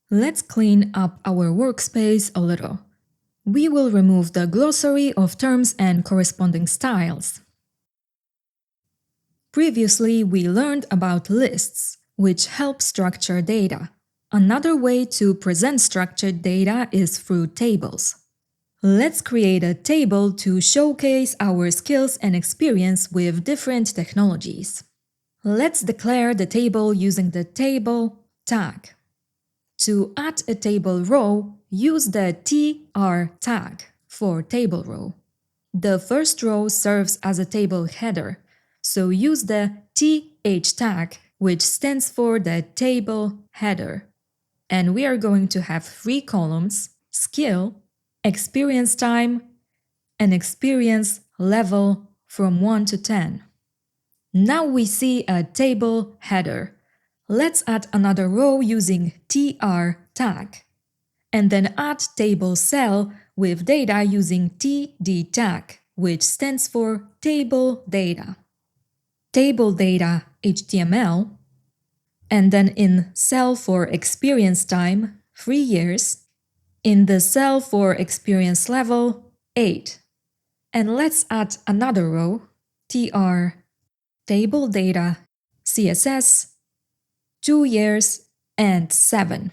Let's clean up our workspace a little. We will remove the glossary of terms and corresponding styles. Previously, we learned about lists, which help structure data. Another way to present structured data is through tables. Let's create a table to showcase our skills and experience with different technologies. Let's declare the table using the table tag. To add a table row, use the tr tag for table row. The first row serves as a table header, so use the th tag, which stands for the table header. And we are going to have 3 columns: skill, experience time, and experience level from 1 to 10. Now we see a table header. Let's add another row using tr tag, and then add table cell with data using td tag, which stands for table data. Table data HTML, and then in cell for experience time, 3 years, in the cell for experience level, 8. And let's add another row, tr table data CSS, 2 years, and 7.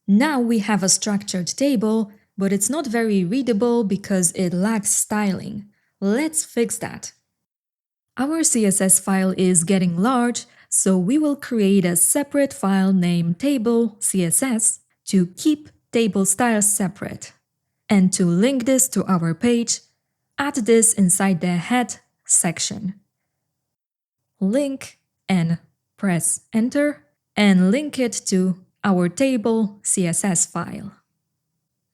Now we have a structured table, but it's not very readable because it lacks styling. Let's fix that. Our CSS file is getting large, so we will create a separate file named table CSS to keep table styles separate. And to link this to our page, add this inside the head section. Link and press enter and link it to our table CSS file.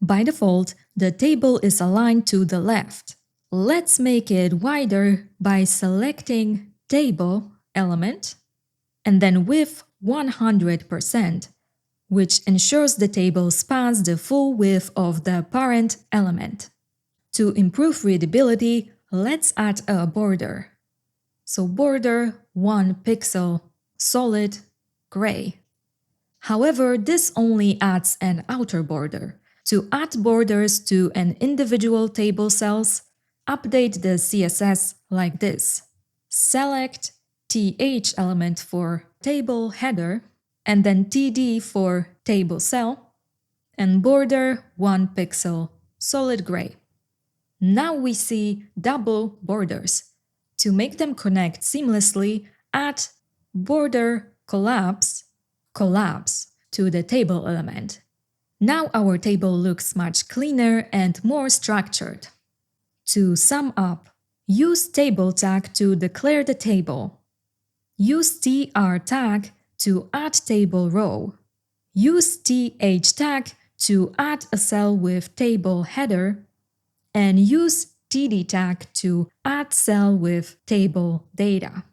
By default, the table is aligned to the left. Let's make it wider by selecting Table element and then width 100%, which ensures the table spans the full width of the parent element. To improve readability, let's add a border. So border 1 pixel, solid gray. However, this only adds an outer border. To add borders to an individual table cells, update the CSS like this. Select th element for table header, and then td for table cell, and border 1 pixel, solid gray. Now we see double borders. To make them connect seamlessly, add border collapse to the table element. Now our table looks much cleaner and more structured. To sum up, use table tag to declare the table. Use tr tag to add table row. Use th tag to add a cell with table header, and use td tag to add cell with table data.